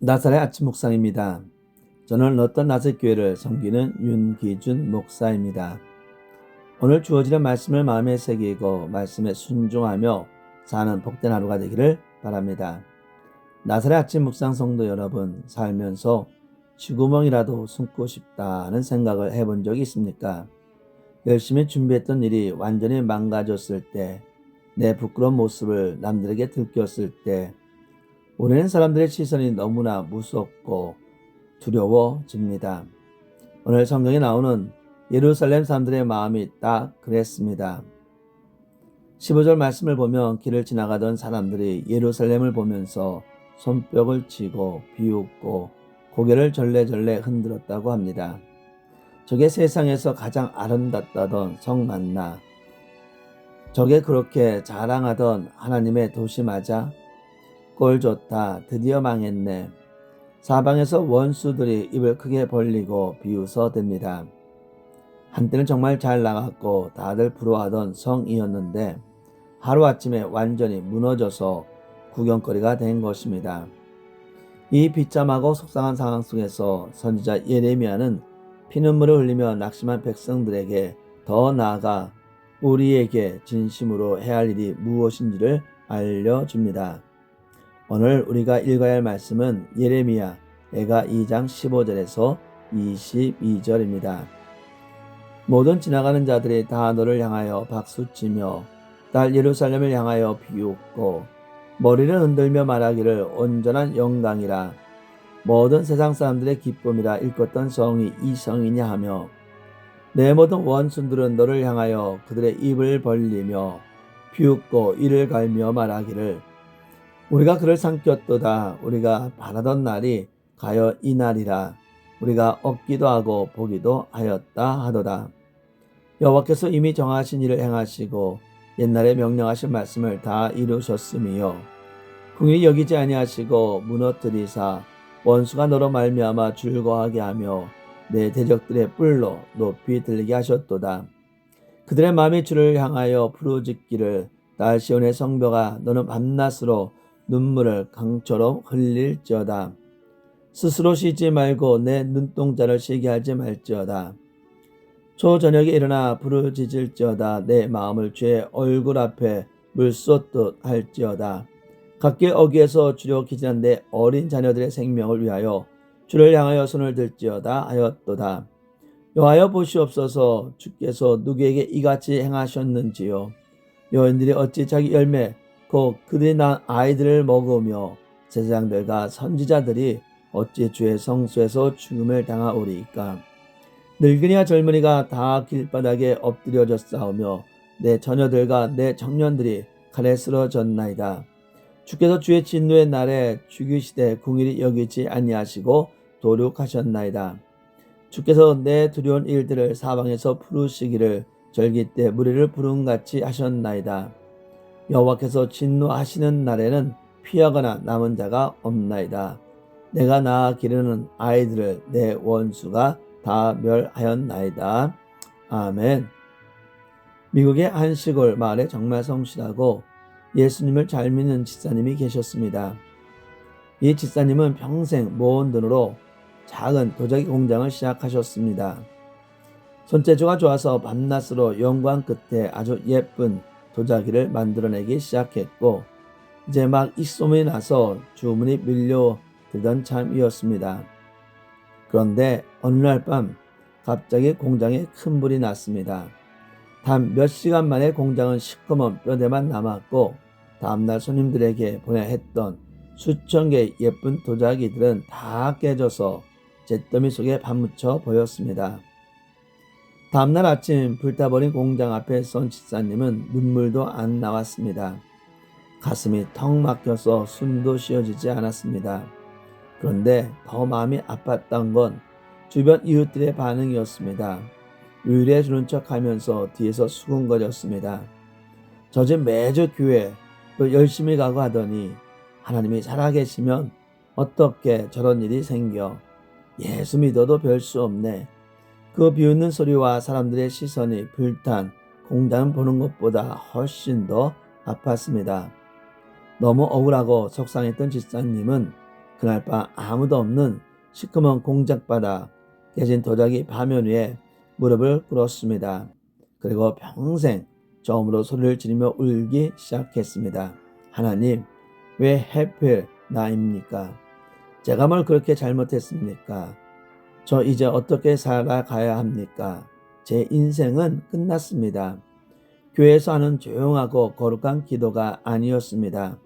나사렛 아침 묵상입니다. 저는 롯던 나사렛교회를 섬기는 윤기준 목사입니다. 오늘 주어지는 말씀을 마음에 새기고 말씀에 순종하며 사는 복된 하루가 되기를 바랍니다. 나사렛 아침 묵상 성도 여러분, 살면서 쥐구멍이라도 숨고 싶다는 생각을 해본 적이 있습니까? 열심히 준비했던 일이 완전히 망가졌을 때, 내 부끄러운 모습을 남들에게 들켰을 때, 우리는 사람들의 시선이 너무나 무섭고 두려워집니다. 오늘 성경에 나오는 예루살렘 사람들의 마음이 딱 그랬습니다. 15절 말씀을 보면 길을 지나가던 사람들이 예루살렘을 보면서 손뼉을 치고 비웃고 고개를 절레절레 흔들었다고 합니다. 저게 세상에서 가장 아름답다던 성 맞나? 저게 그렇게 자랑하던 하나님의 도시 맞아? 꼴 좋다, 드디어 망했네. 사방에서 원수들이 입을 크게 벌리고 비웃어댑니다. 한때는 정말 잘 나갔고 다들 부러워하던 성이었는데 하루아침에 완전히 무너져서 구경거리가 된 것입니다. 이 비참하고 속상한 상황 속에서 선지자 예레미야는 피눈물을 흘리며 낙심한 백성들에게 더 나아가 우리에게 진심으로 해야 할 일이 무엇인지를 알려줍니다. 오늘 우리가 읽어야 할 말씀은 예레미야 애가 2장 15절에서 22절입니다. 모든 지나가는 자들이 다 너를 향하여 박수치며 딸 예루살렘을 향하여 비웃고 머리를 흔들며 말하기를 온전한 영광이라 모든 세상 사람들의 기쁨이라 일컫던 성이 이 성이냐 하며 내 모든 원수들은 너를 향하여 그들의 입을 벌리며 비웃고 이를 갈며 말하기를 우리가 그를 삼켰도다. 우리가 바라던 날이 가여 이 날이라. 우리가 얻기도 하고 보기도 하였다 하도다. 여호와께서 이미 정하신 일을 행하시고 옛날에 명령하신 말씀을 다 이루셨으며 긍휼히 여기지 아니하시고 무너뜨리사 원수가 너로 말미암아 즐거워하게 하며 내 대적들의 뿔로 높이 들리게 하셨도다. 그들의 마음이 주를 향하여 부르짖기를 딸 시온의 성벽아 너는 밤낮으로 눈물을 강처럼 흘릴지어다. 스스로 쉬지 말고 내 눈동자를 쉬게 하지 말지어다. 초저녁에 일어나 부르짖을지어다. 내 마음을 주의 얼굴 앞에 물 쏟듯 할지어다. 각기 어귀에서 주려 기진한 내 어린 자녀들의 생명을 위하여 주를 향하여 손을 들지어다 하였도다. 여호와여 보시옵소서. 주께서 누구에게 이같이 행하셨는지요. 여인들이 어찌 자기 열매 곧 그들이 낳은 아이들을 먹으며 제사장들과 선지자들이 어찌 주의 성소에서 죽음을 당하오리이까. 늙은이와 젊은이가 다 길바닥에 엎드려져 싸우며 내 자녀들과 내 청년들이 칼에 쓰러졌나이다. 주께서 주의 진노의 날에 죽이시되 긍휼히 여기지 아니하시고 도륙하셨나이다. 주께서 내 두려운 일들을 사방에서 부르시기를 절기 때 무리를 부름같이 하셨나이다. 여호와께서 진노하시는 날에는 피하거나 남은 자가 없나이다. 내가 낳아 기르는 아이들을 내 원수가 다 멸하였나이다. 아멘. 미국의 한 시골 마을에 정말 성실하고 예수님을 잘 믿는 집사님이 계셨습니다. 이 집사님은 평생 모은 돈으로 작은 도자기 공장을 시작하셨습니다. 손재주가 좋아서 밤낮으로 영광 끝에 아주 예쁜 도자기를 만들어내기 시작했고 이제 막 입소문이 나서 주문이 밀려들던 참이었습니다. 그런데 어느 날 밤 갑자기 공장에 큰 불이 났습니다. 단 몇 시간 만에 공장은 시커먼 뼈대만 남았고 다음날 손님들에게 보내야 했던 수천 개의 예쁜 도자기들은 다 깨져서 잿더미 속에 파묻혀 보였습니다. 다음날 아침 불타버린 공장 앞에 선 집사님은 눈물도 안 나왔습니다. 가슴이 턱 막혀서 숨도 쉬어지지 않았습니다. 그런데 더 마음이 아팠던 건 주변 이웃들의 반응이었습니다. 위로해 주는 척하면서 뒤에서 수군거렸습니다. 저 집 매주 교회 열심히 가고 하더니 하나님이 살아계시면 어떻게 저런 일이 생겨. 예수 믿어도 별 수 없네. 그 비웃는 소리와 사람들의 시선이 불탄 공장 보는 것보다 훨씬 더 아팠습니다. 너무 억울하고 속상했던 집사님은 그날 밤 아무도 없는 시커먼 공작바닥 깨진 도자기 파면 위에 무릎을 꿇었습니다. 그리고 평생 처음으로 소리를 지르며 울기 시작했습니다. 하나님, 왜 하필 나입니까? 제가 뭘 그렇게 잘못했습니까? 저 이제 어떻게 살아가야 합니까? 제 인생은 끝났습니다. 교회에서 하는 조용하고 거룩한 기도가 아니었습니다.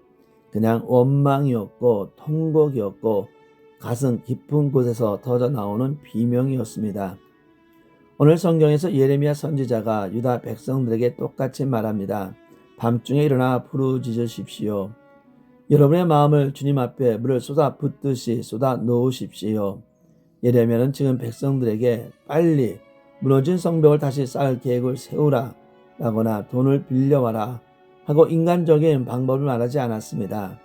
그냥 원망이었고 통곡이었고 가슴 깊은 곳에서 터져나오는 비명이었습니다. 오늘 성경에서 예레미야 선지자가 유다 백성들에게 똑같이 말합니다. 밤중에 일어나 부르짖으십시오. 여러분의 마음을 주님 앞에 물을 쏟아 붓듯이 쏟아 놓으십시오. 예레미야는 지금 백성들에게 빨리 무너진 성벽을 다시 쌓을 계획을 세우라 라거나 돈을 빌려와라 하고 인간적인 방법을 말하지 않았습니다.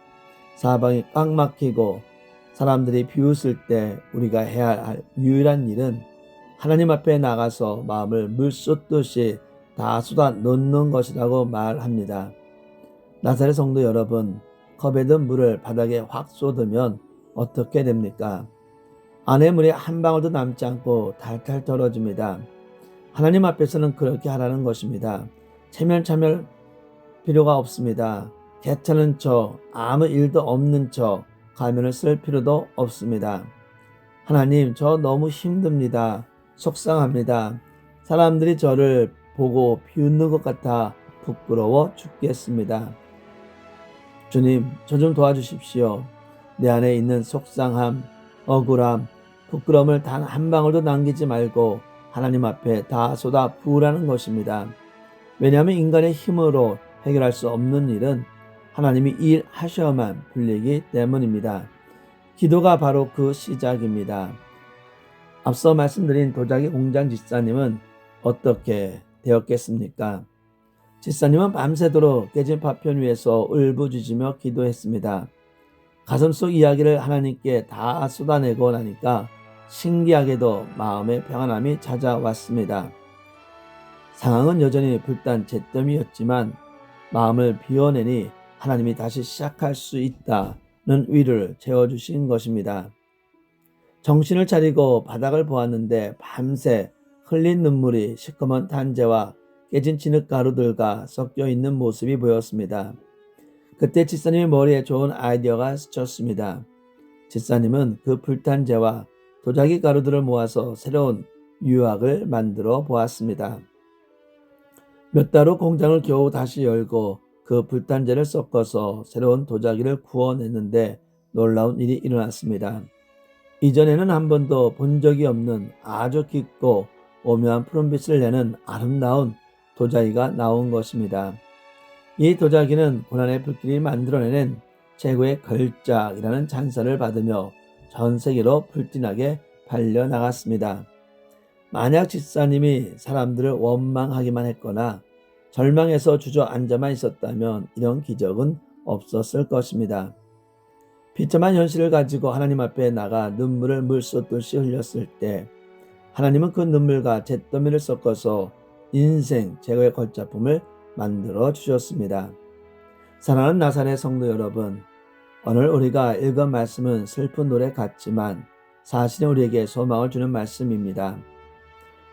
사방이 꽉 막히고 사람들이 비웃을 때 우리가 해야 할 유일한 일은 하나님 앞에 나가서 마음을 물 쏟듯이 다 쏟아 놓는 것이라고 말합니다. 나사렛 성도 여러분, 컵에 든 물을 바닥에 확 쏟으면 어떻게 됩니까? 안에 물이 한 방울도 남지 않고 탈탈 떨어집니다. 하나님 앞에서는 그렇게 하라는 것입니다. 체멸차멸 필요가 없습니다. 괜찮은 척, 아무 일도 없는 척 가면을 쓸 필요도 없습니다. 하나님, 저 너무 힘듭니다. 속상합니다. 사람들이 저를 보고 비웃는 것 같아 부끄러워 죽겠습니다. 주님, 저 좀 도와주십시오. 내 안에 있는 속상함, 억울함, 부끄러움을 단 한 방울도 남기지 말고 하나님 앞에 다 쏟아 부으라는 것입니다. 왜냐하면 인간의 힘으로 해결할 수 없는 일은 하나님이 일하셔야만 풀리기 때문입니다. 기도가 바로 그 시작입니다. 앞서 말씀드린 도자기 공장 집사님은 어떻게 되었겠습니까? 집사님은 밤새도록 깨진 파편 위에서 울부짖으며 기도했습니다. 가슴속 이야기를 하나님께 다 쏟아내고 나니까 신기하게도 마음의 평안함이 찾아왔습니다. 상황은 여전히 불단 잿더미였지만 마음을 비워내니 하나님이 다시 시작할 수 있다는 위를 채워주신 것입니다. 정신을 차리고 바닥을 보았는데 밤새 흘린 눈물이 시커먼 탄재와 깨진 진흙가루들과 섞여 있는 모습이 보였습니다. 그때 집사님의 머리에 좋은 아이디어가 스쳤습니다. 집사님은 그 불탄재와 도자기 가루들을 모아서 새로운 유약을 만들어 보았습니다. 몇 달 후 공장을 겨우 다시 열고 그 불탄재를 섞어서 새로운 도자기를 구워냈는데 놀라운 일이 일어났습니다. 이전에는 한 번도 본 적이 없는 아주 깊고 오묘한 푸른빛을 내는 아름다운 도자기가 나온 것입니다. 이 도자기는 고난의 불길이 만들어내는 최고의 걸작이라는 찬사를 받으며 전 세계로 불티나게 팔려나갔습니다. 만약 집사님이 사람들을 원망하기만 했거나 절망해서 주저앉아만 있었다면 이런 기적은 없었을 것입니다. 비참한 현실을 가지고 하나님 앞에 나가 눈물을 물쏟듯이 흘렸을 때 하나님은 그 눈물과 잿더미를 섞어서 인생 최고의 걸작품을 만들어 주셨습니다. 사랑하는 나사렛 성도 여러분, 오늘 우리가 읽은 말씀은 슬픈 노래 같지만 사실은 우리에게 소망을 주는 말씀입니다.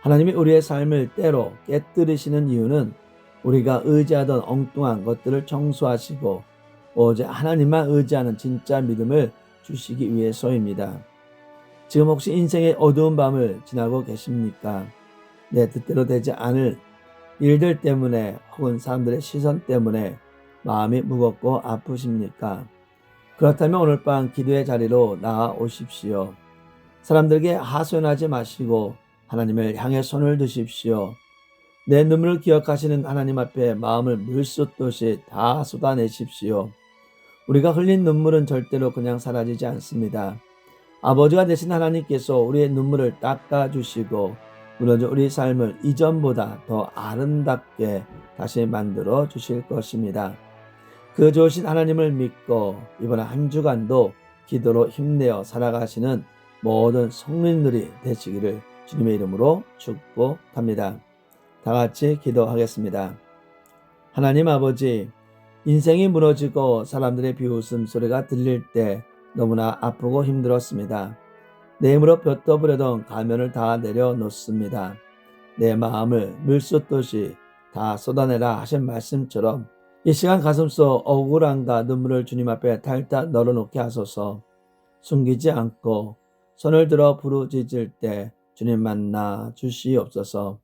하나님이 우리의 삶을 때로 깨뜨리시는 이유는 우리가 의지하던 엉뚱한 것들을 청소하시고 오직 하나님만 의지하는 진짜 믿음을 주시기 위해서입니다. 지금 혹시 인생의 어두운 밤을 지나고 계십니까? 내 뜻대로 되지 않을 일들 때문에 혹은 사람들의 시선 때문에 마음이 무겁고 아프십니까? 그렇다면 오늘 밤 기도의 자리로 나아오십시오. 사람들에게 하소연하지 마시고 하나님을 향해 손을 드십시오. 내 눈물을 기억하시는 하나님 앞에 마음을 물쏟듯이 다 쏟아내십시오. 우리가 흘린 눈물은 절대로 그냥 사라지지 않습니다. 아버지가 되신 하나님께서 우리의 눈물을 닦아주시고 무너진 우리 삶을 이전보다 더 아름답게 다시 만들어 주실 것입니다. 그 좋으신 하나님을 믿고 이번 한 주간도 기도로 힘내어 살아가시는 모든 성도님들이 되시기를 주님의 이름으로 축복합니다. 다 같이 기도하겠습니다. 하나님 아버지, 인생이 무너지고 사람들의 비웃음 소리가 들릴 때 너무나 아프고 힘들었습니다. 내 힘으로 볕덮으려던 가면을 다 내려놓습니다. 내 마음을 물 쏟듯이 다 쏟아내라 하신 말씀처럼 이 시간 가슴속 억울함과 눈물을 주님 앞에 탈탈 널어놓게 하소서. 숨기지 않고 손을 들어 부르짖을 때 주님 만나 주시옵소서.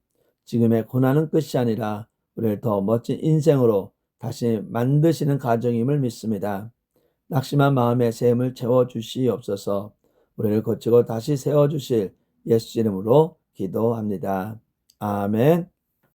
지금의 고난은 끝이 아니라 우리를 더 멋진 인생으로 다시 만드시는 과정임을 믿습니다. 낙심한 마음에 새 힘을 채워주시옵소서. 우리를 고치고 다시 세워주실 예수 이름으로 기도합니다. 아멘.